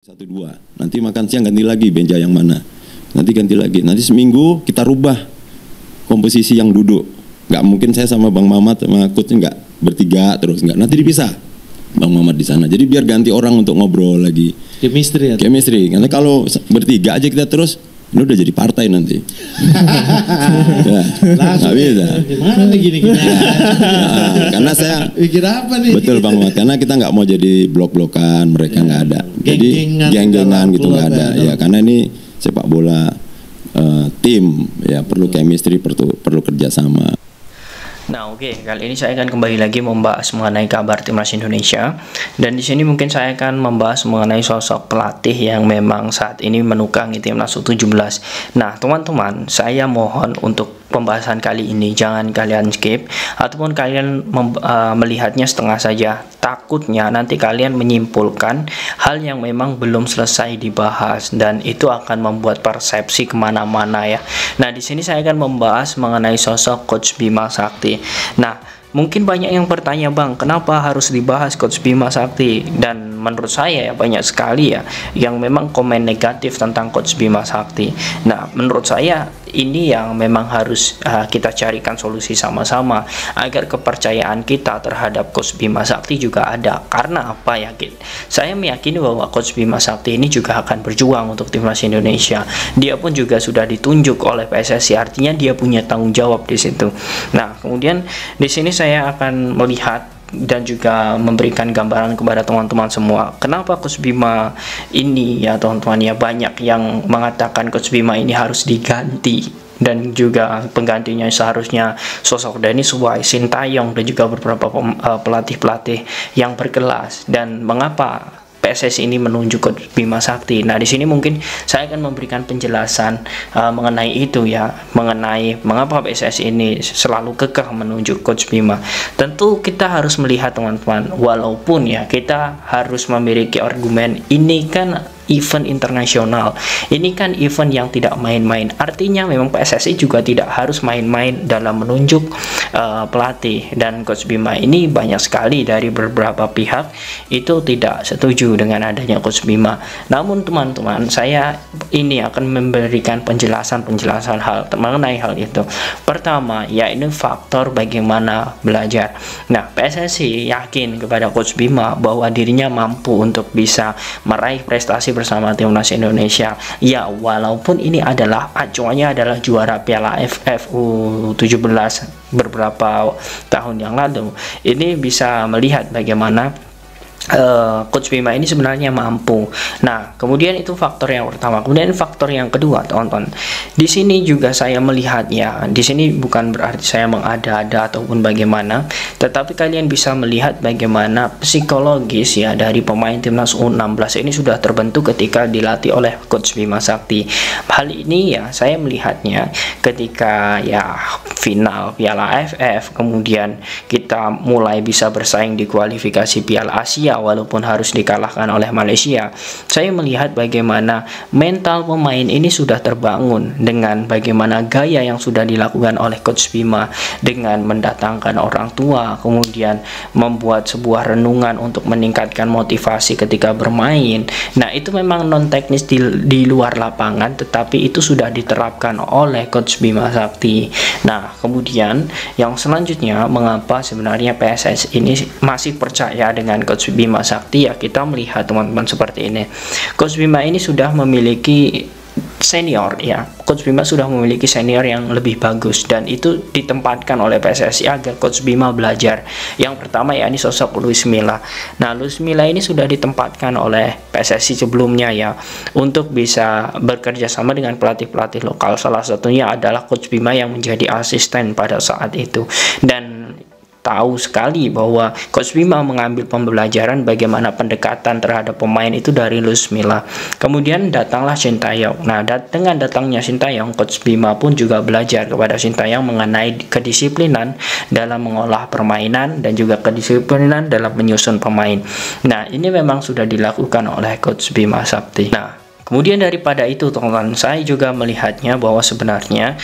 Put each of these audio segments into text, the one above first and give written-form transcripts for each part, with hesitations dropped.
1, 2. Nanti makan siang ganti lagi Benja yang mana. Nanti ganti lagi. Nanti seminggu kita rubah komposisi yang duduk. Nggak mungkin saya sama Bang Mamat sama coach nggak bertiga terus, nggak. Nanti dipisah Bang Mamat di sana. Jadi biar ganti orang untuk ngobrol lagi. Chemistry ya. Chemistry. Karena kalau bertiga aja kita terus, ini udah jadi partai nanti. Ya, nggak bisa. Gimana nih gini kita? Nah, karena saya Pikir apa nih? betul Bang Mamat. Karena kita nggak mau jadi blok-blokan, mereka nggak ada. Jadi geng-gengan gitu nggak ada. Ya karena ini sepak bola tim, ya perlu chemistry, perlu kerjasama. Nah, oke, kali ini saya akan kembali lagi membahas mengenai kabar timnas Indonesia, dan di sini mungkin saya akan membahas mengenai sosok pelatih yang memang saat ini menukangi timnas U17. Nah, teman-teman, saya mohon untuk pembahasan kali ini jangan kalian skip ataupun kalian melihatnya setengah saja. Takutnya nanti kalian menyimpulkan hal yang memang belum selesai dibahas dan itu akan membuat persepsi kemana-mana ya. Nah, di sini saya akan membahas mengenai sosok Coach Bima Sakti. Nah, mungkin banyak yang bertanya, Bang, kenapa harus dibahas Coach Bima Sakti? Dan menurut saya ya banyak sekali ya yang memang komen negatif tentang Coach Bima Sakti. Nah, menurut saya ini yang memang harus kita carikan solusi sama-sama agar kepercayaan kita terhadap Coach Bima Sakti juga ada. Karena apa ya, saya meyakini bahwa Coach Bima Sakti ini juga akan berjuang untuk timnas Indonesia. Dia pun juga sudah ditunjuk oleh PSSI, artinya dia punya tanggung jawab di situ. Nah, kemudian di sini saya akan melihat dan juga memberikan gambaran kepada teman-teman semua kenapa Coach Bima ini ya teman-teman ya, banyak yang mengatakan Coach Bima ini harus diganti dan juga penggantinya seharusnya sosok Dennis Wise, Sintayong dan juga beberapa pelatih-pelatih yang berkelas. Dan mengapa PSSI ini menunjuk Coach Bima Sakti? Nah, di sini mungkin saya akan memberikan penjelasan mengenai itu ya, mengenai mengapa PSSI ini selalu kekeh menunjuk Coach Bima. Tentu kita harus melihat teman-teman, walaupun ya kita harus memiliki argumen, ini kan event internasional, ini kan event yang tidak main-main. Artinya memang PSSI juga tidak harus main-main dalam menunjuk pelatih. Dan Coach Bima ini banyak sekali dari beberapa pihak itu tidak setuju dengan adanya Coach Bima. Namun teman-teman, saya ini akan memberikan penjelasan hal mengenai hal itu. Pertama, ya ini faktor bagaimana belajar. Nah, PSSI yakin kepada Coach Bima bahwa dirinya mampu untuk bisa meraih prestasi bersama timnas Indonesia. Ya, walaupun ini adalah acuannya adalah juara Piala AFF U17 beberapa tahun yang lalu. Ini bisa melihat bagaimana Coach Bima ini sebenarnya mampu. Nah, kemudian itu faktor yang pertama. Kemudian faktor yang kedua, teman-teman. Di sini juga saya melihat ya, di sini bukan berarti saya mengada-ada ataupun bagaimana, tetapi kalian bisa melihat bagaimana psikologis ya dari pemain timnas U16 ini sudah terbentuk ketika dilatih oleh Coach Bima Sakti. Hal ini ya saya melihatnya ketika ya final Piala AFF, kemudian kita mulai bisa bersaing di kualifikasi Piala Asia walaupun harus dikalahkan oleh Malaysia. Saya melihat bagaimana mental pemain ini sudah terbangun dengan bagaimana gaya yang sudah dilakukan oleh Coach Bima dengan mendatangkan orang tua, kemudian membuat sebuah renungan untuk meningkatkan motivasi ketika bermain. Nah, itu memang non teknis di luar lapangan, tetapi itu sudah diterapkan oleh Coach Bima Sakti. Nah, kemudian yang selanjutnya, mengapa sebenarnya PSSI ini masih percaya dengan Coach Bima Sakti? Ya, kita melihat teman-teman seperti ini. Coach Bima ini sudah memiliki senior ya. Coach Bima sudah memiliki senior yang lebih bagus dan itu ditempatkan oleh PSSI agar Coach Bima belajar. Yang pertama ya ini sosok Luis Milla. Nah, Luis Milla ini sudah ditempatkan oleh PSSI sebelumnya ya untuk bisa bekerja sama dengan pelatih-pelatih lokal. Salah satunya adalah Coach Bima yang menjadi asisten pada saat itu. Dan tahu sekali bahwa Coach Bima mengambil pembelajaran bagaimana pendekatan terhadap pemain itu dari Luis Milla. Kemudian datanglah Sintayong. Nah, dengan datangnya Sintayong, Coach Bima pun juga belajar kepada Sintayong mengenai kedisiplinan dalam mengolah permainan dan juga kedisiplinan dalam menyusun pemain. Nah, ini memang sudah dilakukan oleh Coach Bima Sakti. Nah, kemudian daripada itu teman-teman, saya juga melihatnya bahwa sebenarnya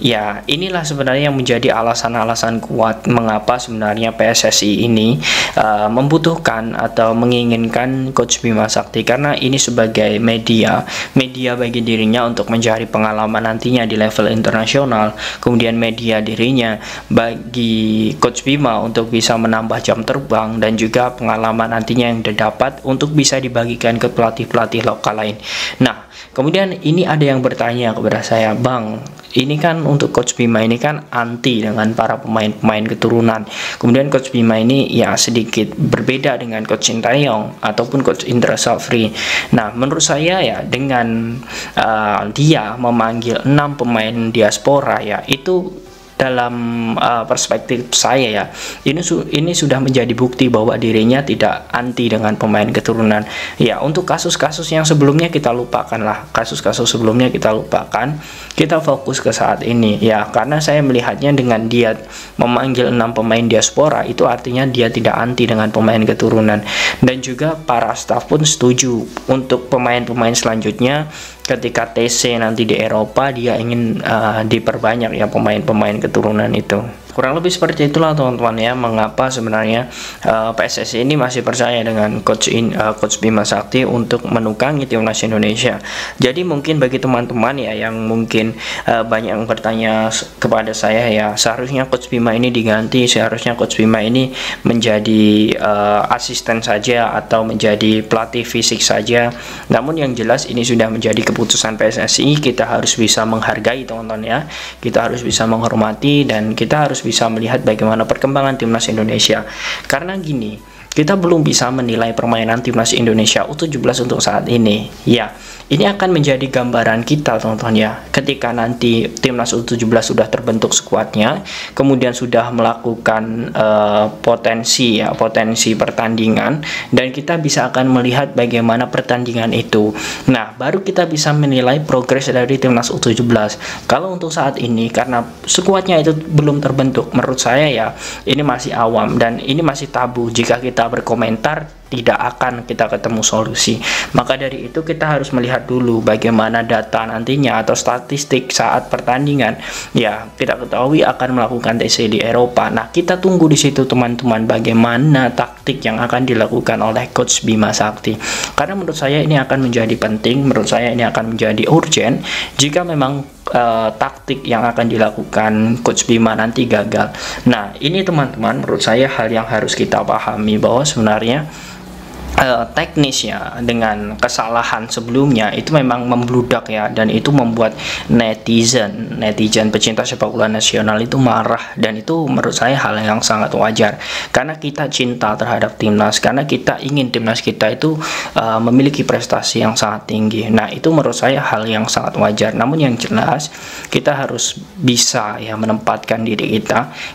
Ya, inilah sebenarnya yang menjadi alasan-alasan kuat mengapa sebenarnya PSSI ini membutuhkan atau menginginkan Coach Bima Sakti, karena ini sebagai media bagi dirinya untuk mencari pengalaman nantinya di level internasional, kemudian media dirinya bagi Coach Bima untuk bisa menambah jam terbang dan juga pengalaman nantinya yang didapat untuk bisa dibagikan ke pelatih-pelatih lokal lain. Nah, kemudian ini ada yang bertanya kepada saya, Bang, ini kan untuk Coach Bima ini kan anti dengan para pemain-pemain keturunan. Kemudian Coach Bima ini ya sedikit berbeda dengan Coach Sintayong ataupun Coach Indra Safri. Nah, menurut saya ya dengan dia memanggil 6 pemain diaspora, ya itu dalam perspektif saya ya, ini sudah menjadi bukti bahwa dirinya tidak anti dengan pemain keturunan. Ya, untuk kasus-kasus yang sebelumnya kita lupakan lah, kasus-kasus sebelumnya kita lupakan, kita fokus ke saat ini ya, karena saya melihatnya dengan dia memanggil 6 pemain diaspora itu artinya dia tidak anti dengan pemain keturunan, dan juga para staf pun setuju untuk pemain-pemain selanjutnya ketika TC nanti di Eropa dia ingin diperbanyak ya pemain-pemain keturunan itu. Kurang lebih seperti itulah teman-teman ya, mengapa sebenarnya PSSI ini masih percaya dengan Coach Bima Sakti untuk menukangi timnas Indonesia. Jadi mungkin bagi teman-teman ya yang mungkin banyak yang bertanya kepada saya ya, seharusnya Coach Bima ini diganti, seharusnya Coach Bima ini menjadi asisten saja atau menjadi pelatih fisik saja. Namun yang jelas ini sudah menjadi keputusan PSSI, kita harus bisa menghargai teman-teman ya, kita harus bisa menghormati, dan kita harus bisa melihat bagaimana perkembangan timnas Indonesia. Karena gini, kita belum bisa menilai permainan timnas Indonesia U17 untuk saat ini. Ya, ini akan menjadi gambaran kita teman-teman ya. Ketika nanti timnas U17 sudah terbentuk skuadnya, kemudian sudah melakukan potensi pertandingan, dan kita bisa akan melihat bagaimana pertandingan itu. Nah, baru kita bisa menilai progres dari timnas U17. Kalau untuk saat ini karena skuadnya itu belum terbentuk, menurut saya ya ini masih awam dan ini masih tabu. Jika kita berkomentar, tidak akan kita ketemu solusi. Maka dari itu kita harus melihat dulu bagaimana data nantinya atau statistik saat pertandingan. Ya, kita ketahui akan melakukan TC di Eropa. Nah, kita tunggu di situ teman-teman bagaimana taktik yang akan dilakukan oleh Coach Bima Sakti. Karena menurut saya ini akan menjadi penting, menurut saya ini akan menjadi urgent jika memang taktik yang akan dilakukan Coach Bima nanti gagal. Nah, ini teman-teman menurut saya hal yang harus kita pahami, bahwa sebenarnya teknisnya dengan kesalahan sebelumnya itu memang membludak ya, dan itu membuat netizen pecinta sepak bola nasional itu marah, dan itu menurut saya hal yang sangat wajar karena kita cinta terhadap timnas, karena kita ingin timnas kita itu memiliki prestasi yang sangat tinggi. Nah, itu menurut saya hal yang sangat wajar. Namun yang jelas kita harus bisa ya menempatkan diri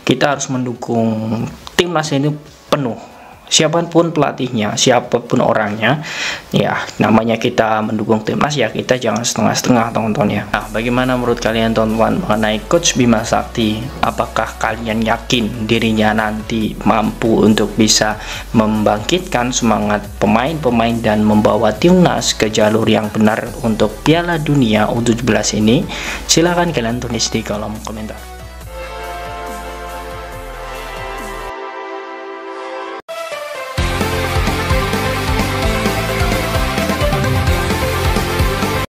kita harus mendukung timnas ini penuh. Siapapun pelatihnya, siapapun orangnya, ya namanya kita mendukung timnas ya, kita jangan setengah-setengah teman-teman ya. Nah, bagaimana menurut kalian teman-teman mengenai Coach Bima Sakti? Apakah kalian yakin dirinya nanti mampu untuk bisa membangkitkan semangat pemain-pemain dan membawa timnas ke jalur yang benar untuk Piala Dunia U17 ini? Silahkan kalian tulis di kolom komentar.